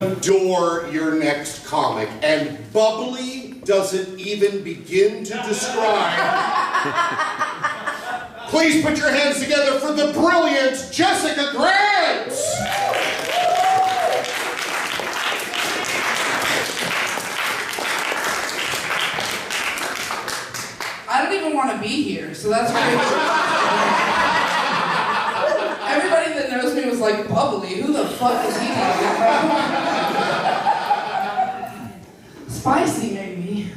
Adore your next comic, and bubbly doesn't even begin to describe. Please put your hands together for the brilliant Jessica Grant! I don't even want to be here, so that's great. Everybody that knows me was like, bubbly, who the fuck is he talking about? Spicy, maybe.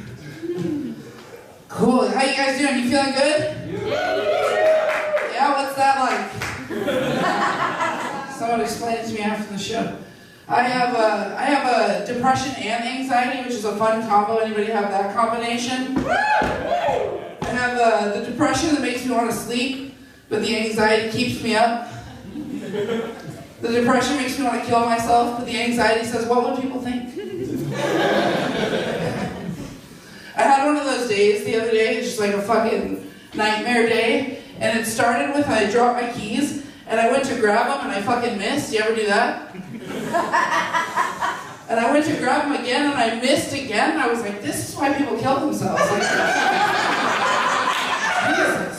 Cool, how you guys doing? You feeling good? Yeah, what's that like? Someone explain it to me after the show. I have a depression and anxiety, which is a fun combo. Anybody have that combination? I have the depression that makes me want to sleep, but the anxiety keeps me up. The depression makes me want to kill myself, but the anxiety says, what would people think? I had one of those days the other day, it's just like a fucking nightmare day, and it started with I dropped my keys, and I went to grab them, and I fucking missed. You ever do that? And I went to grab them again, and I missed again, and I was like, this is why people kill themselves. Like, Jesus.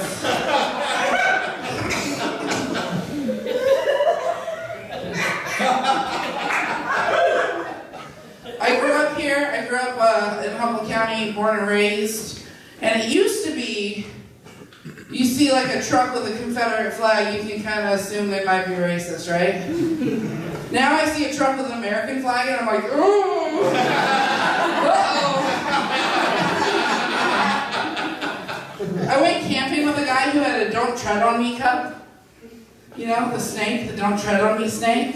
I grew up here, I grew up in Humboldt County, born and raised, and it used to be, you see like a truck with a Confederate flag, you can kind of assume they might be racist, right? Now I see a truck with an American flag and I'm like, ooh, uh-oh. I went camping with a guy who had a don't tread on me cup. You know, the snake, the don't tread on me snake.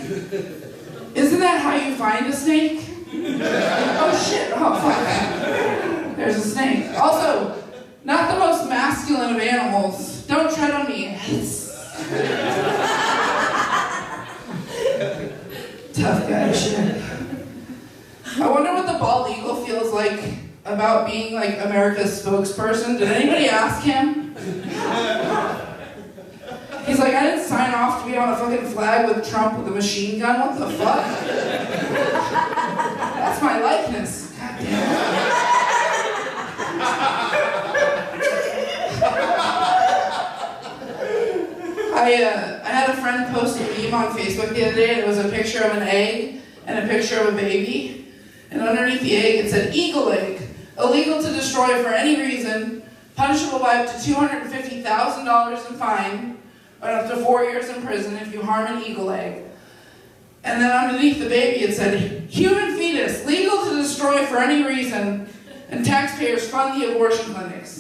Isn't that how you find a snake? Oh shit, oh fuck. There's a snake. Also, not the most masculine of animals. Don't tread on me. Tough guy shit. I wonder what the bald eagle feels like about being like America's spokesperson. Did anybody ask him? He's like, I didn't sign off to be on a fucking flag with Trump with a machine gun. What the fuck? That's my likeness. God damn it. I had a friend post a meme on Facebook the other day, and it was a picture of an egg and a picture of a baby. And underneath the egg it said, eagle egg, illegal to destroy for any reason, punishable by up to $250,000 in fine, or up to 4 years in prison if you harm an eagle egg. And then underneath the baby it said, human fetus, legal to destroy for any reason, and taxpayers fund the abortion clinics.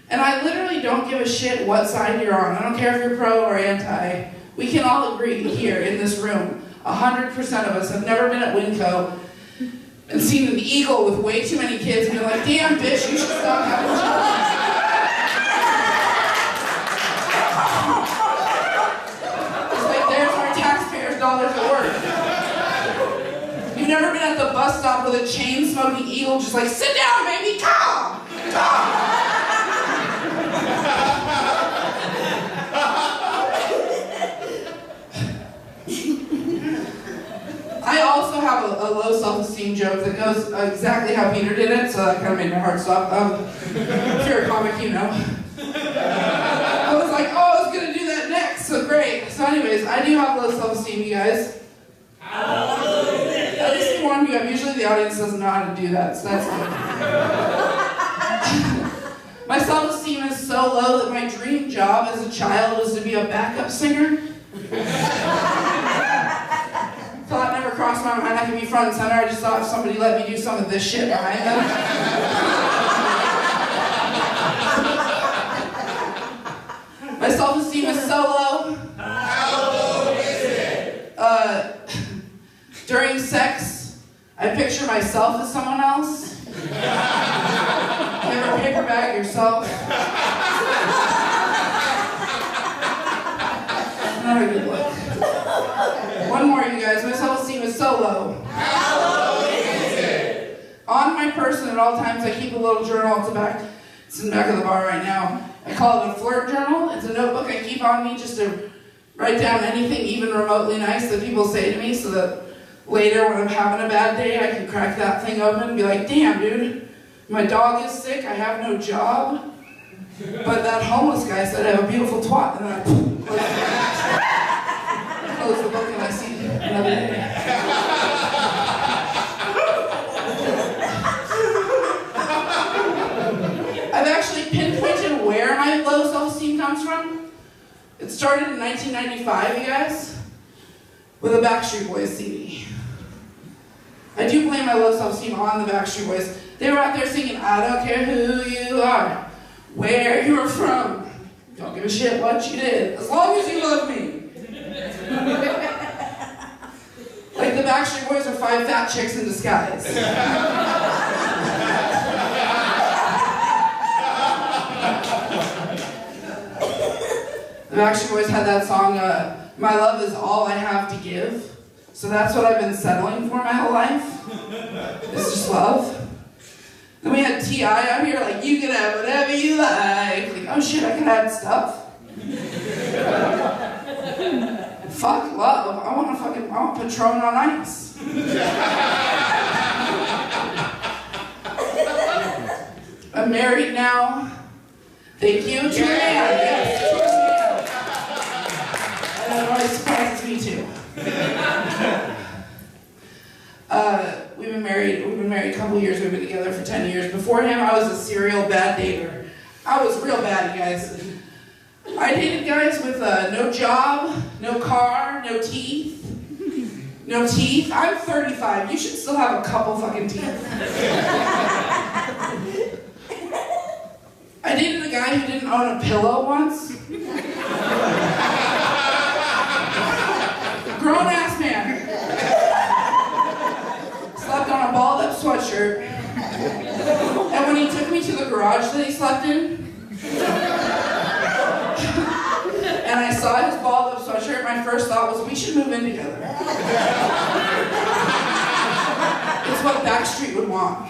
And I literally don't give a shit what side you're on. I don't care if you're pro or anti. We can all agree here in this room, 100% of us have never been at Winco and seen an eagle with way too many kids and been like, damn bitch, you should stop having children. It's like, there's our taxpayers' dollars at work. You've never been at the bus stop with a chain-smoking eagle just like, sit down, baby, come! I also have a low self-esteem joke that goes exactly how Peter did it, so that kind of made my heart stop. If you're a comic, you know. I was like, oh, I was going to do that next, so great. So anyways, I do have low self-esteem, you guys. At least one of you have. Usually the audience doesn't know how to do that, so that's good. My self-esteem is so low that my dream job as a child was to be a backup singer. Thought never crossed my mind I could be front and center. I just thought if somebody let me do some of this shit behind them. My self-esteem is so low. How low is it? During sex, I picture myself as someone else. You ever paper bag yourself? Not a good look. One more, you guys. My self-esteem is so low. How low is it? On my person at all times, I keep a little journal. It's in the back of the bar right now. I call it a flirt journal. It's a notebook I keep on me just to write down anything even remotely nice that people say to me so that Later, when I'm having a bad day, I can crack that thing open and be like, damn, dude, my dog is sick, I have no job, but that homeless guy said I have a beautiful twat, and then I close the book and I see another day. I've actually pinpointed where my low self-esteem comes from. It started in 1995, you guys, with a Backstreet Boys CD. I do blame my low self-esteem on the Backstreet Boys. They were out there singing, I don't care who you are, where you're from, don't give a shit what you did, as long as you love me. Like the Backstreet Boys are 5 fat chicks in disguise. The Backstreet Boys had that song, My Love Is All I Have to Give. So that's what I've been settling for my whole life. It's just love. Then we had T.I. out here, like, you can have whatever you like. Like, oh shit, I can add stuff. Fuck love. I want Patron on ice. I'm married now. Thank you. To a man. Yes, to a man. And that always surprises me too. We've been married a couple years, we've been together for 10 years. Before him, I was a serial bad dater. I was real bad, you guys. I dated guys with no job, no car, no teeth. No teeth? I'm 35, you should still have a couple fucking teeth. I dated a guy who didn't own a pillow once. Grown-ass man. Slept on a balled-up sweatshirt. And when he took me to the garage that he slept in, and I saw his balled-up sweatshirt, my first thought was, we should move in together. It's what Backstreet would want.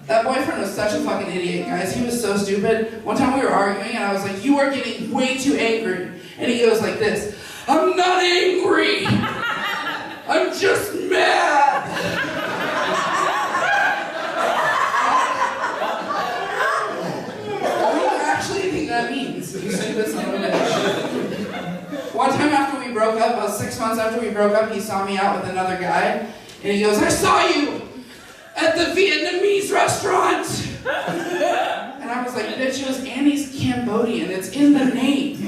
That boyfriend was such a fucking idiot, guys. He was so stupid. One time we were arguing, and I was like, you are getting way too angry. And he goes like this, I'm not angry. I'm just mad. What do you actually think that means? You stupid son of a bitch. One time after we broke up, about 6 months after we broke up, he saw me out with another guy, and he goes, I saw you at the Vietnamese restaurant. And I was like, bitch, it was Annie's Cambodian. It's in the name.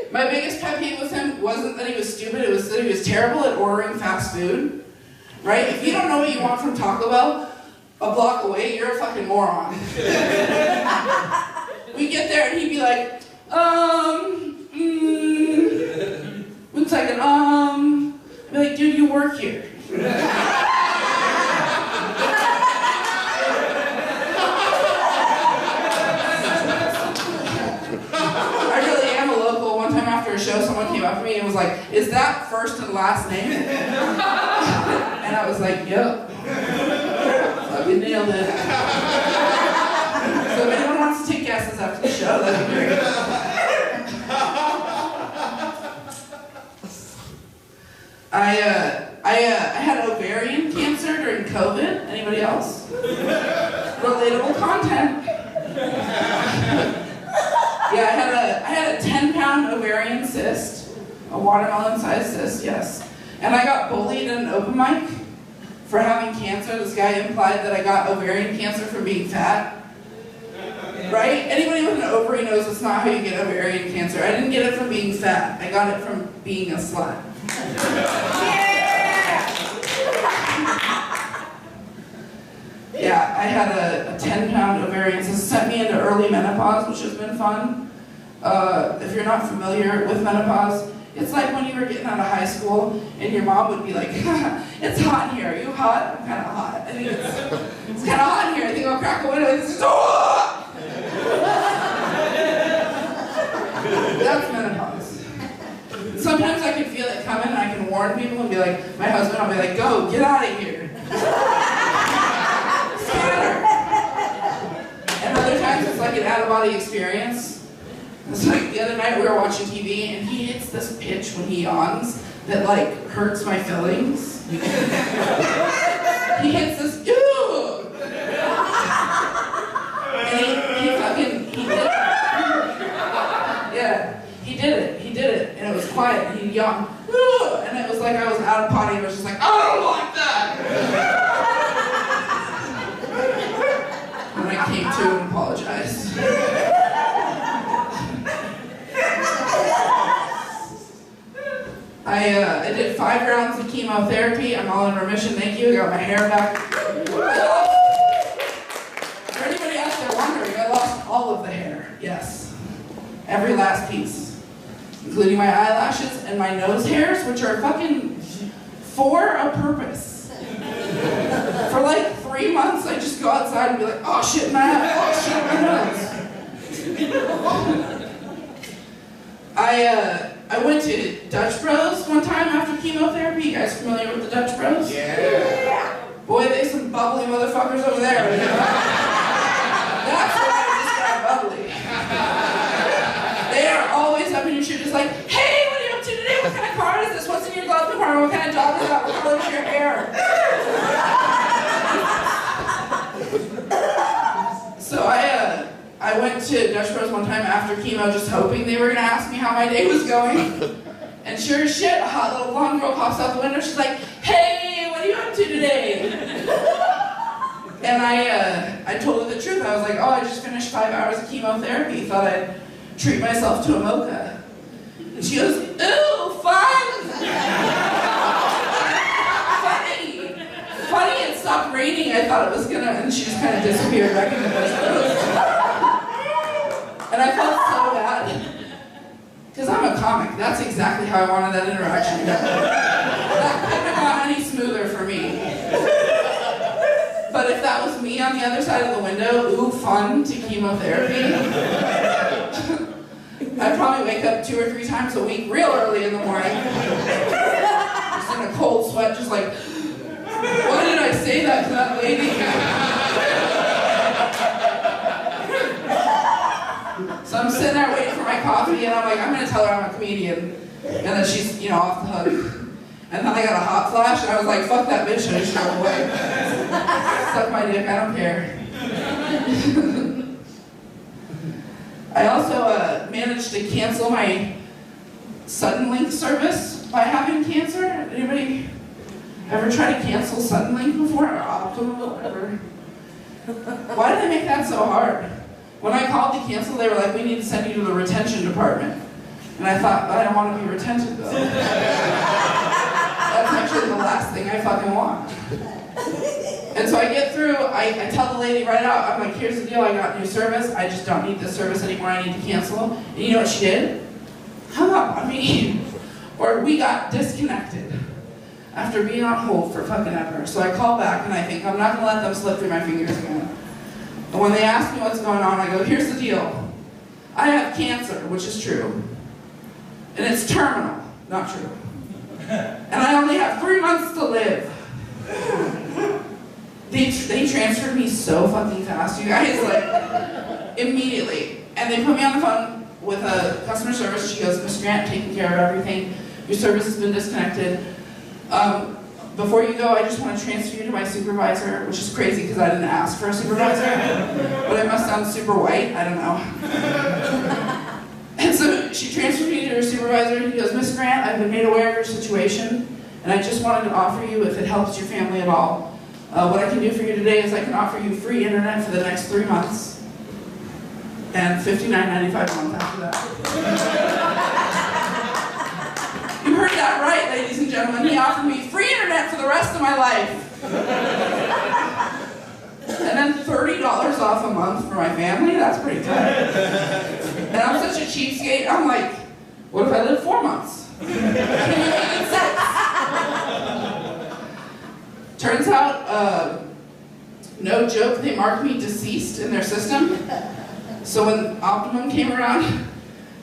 My biggest pet peeve with him wasn't that he was stupid, it was that he was terrible at ordering fast food. Right? If you don't know what you want from Taco Bell, a block away, you're a fucking moron. We'd get there and he'd be like, one second, I'd be like, dude, you work here. I really am a local. One time after a show, someone came up to me and was like, is that first and last name? And I was like, yep. Fucking nailed it. So if anyone wants to take guesses after the show, that'd be great. I had ovarian cancer during COVID. Anybody else? Relatable content. Yeah, I had a 10-pound ovarian cyst, a watermelon-sized cyst, yes. And I got bullied at an open mic for having cancer. This guy implied that I got ovarian cancer from being fat. Right? Anybody with an ovary knows that's not how you get ovarian cancer. I didn't get it from being fat. I got it from being a slut. Yeah, I had a 10-pound ovarian cyst. Sent me into early menopause, which has been fun. If you're not familiar with menopause, it's like when you were getting out of high school and your mom would be like, it's hot in here. Are you hot? I'm kind of hot. I think it's kind of hot in here. I think I'll crack a window. It's so hot! That's menopause. Sometimes I can feel it coming and I can warn people and be like, my husband, I'll be like, go, get out of here. Scatter. And out-of-body experience. It's like the other night we were watching TV and he hits this pitch when he yawns that like hurts my feelings. He hits this, ooh! And he did it. Yeah, he did it, and it was quiet, and he yawned, ooh! And it was like I was out of potty, and I was just like, I don't like that! And I came to and apologized. I did 5 rounds of chemotherapy. I'm all in remission, thank you. I got my hair back. For anybody out there wondering, I lost all of the hair. Yes. Every last piece. Including my eyelashes and my nose hairs, which are fucking for a purpose. For like 3 months, I just go outside and be like, oh shit, my eye, oh shit, my nose. I went to Dutch Bros one time after chemotherapy. You guys familiar with the Dutch Bros? Yeah. Boy, they some bubbly motherfuckers over there. That's what I describe bubbly. They are always up in your shit just like, hey, what are you up to today? What kind of car is this? What's in your glove compartment? What kind of job is that? What color is your hair? So I went to Dutch Bros one time after chemo just hoping they were going to ask me how my day was going. And sure as shit, a hot little blonde girl pops out the window. She's like, hey, what are you up to today? And I told her the truth. I was like, oh, I just finished 5 hours of chemotherapy. Thought I'd treat myself to a mocha. And she goes, ooh, fun! Funny, it stopped raining. I thought it was gonna, and she just kind of disappeared back into Dutch Bros. And I felt so bad. Because I'm a comic. That's exactly how I wanted that interaction to go. That couldn't have gone any smoother for me. But if that was me on the other side of the window, ooh, fun, to chemotherapy, I'd probably wake up 2 or 3 times a week real early in the morning. Just in a cold sweat, just like, why did I say that to that lady? So I'm sitting there waiting for my coffee, and I'm like, I'm going to tell her I'm a comedian. And then she's, off the hook. And then I got a hot flash, and I was like, fuck that bitch, and I just drove away. Suck my dick, I don't care. I also managed to cancel my Suddenlink service by having cancer. Anybody ever try to cancel Suddenlink before? Or Optimal, whatever. Why did they make that so hard? When I called to cancel, they were like, we need to send you to the retention department. And I thought, I don't want to be retention though. That's actually the last thing I fucking want. And so I get through, I tell the lady right out, I'm like, here's the deal, I got new service, I just don't need this service anymore, I need to cancel. And you know what she did? Hung up on me. Or we got disconnected after being on hold for fucking ever. So I call back and I think, I'm not gonna let them slip through my fingers again. And when they ask me what's going on, I go, here's the deal. I have cancer, which is true. And it's terminal, not true. And I only have 3 months to live. They transferred me so fucking fast, you guys, like, immediately. And they put me on the phone with a customer service. She goes, Miss Grant, taking care of everything. Your service has been disconnected. Before you go, I just want to transfer you to my supervisor, which is crazy because I didn't ask for a supervisor. But I must sound super white, I don't know. And so she transferred me to her supervisor. He goes, Miss Grant, I've been made aware of your situation, and I just wanted to offer you, if it helps your family at all, what I can do for you today is I can offer you free internet for the next 3 months, and $59.95 a month after that. You heard that right, ladies and gentlemen. He offered me free internet for the rest of my life. And then $30 off a month for my family? That's pretty tight. And I'm such a cheapskate, I'm like, what if I live 4 months? Can you make it 6? Turns out, no joke, they marked me deceased in their system. So when Optimum came around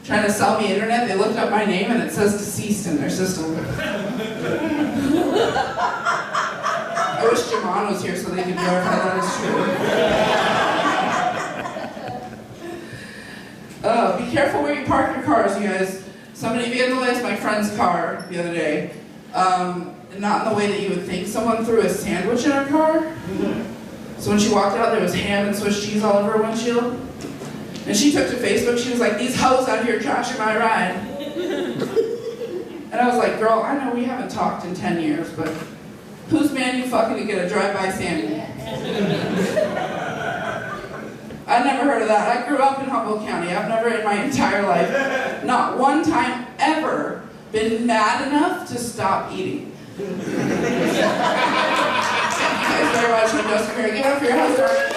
trying to sell me internet, they looked up my name and it says deceased in their system. I wish Jamon was here so they could verify that is true. Be careful where you park your cars, you guys. Somebody vandalized my friend's car the other day. Not in the way that you would think. Someone threw a sandwich in her car. So when she walked out, there was ham and Swiss cheese all over her windshield. And she took to Facebook, she was like, "These hoes out here trashing my ride." And I was like, "Girl, I know we haven't talked in 10 years, but whose man you fucking to get a drive-by Sandy?" I never heard of that. I grew up in Humboldt County. I've never in my entire life, not one time ever, been mad enough to stop eating. Thank you guys very much. I'm Joseph here. Give it up for your husband.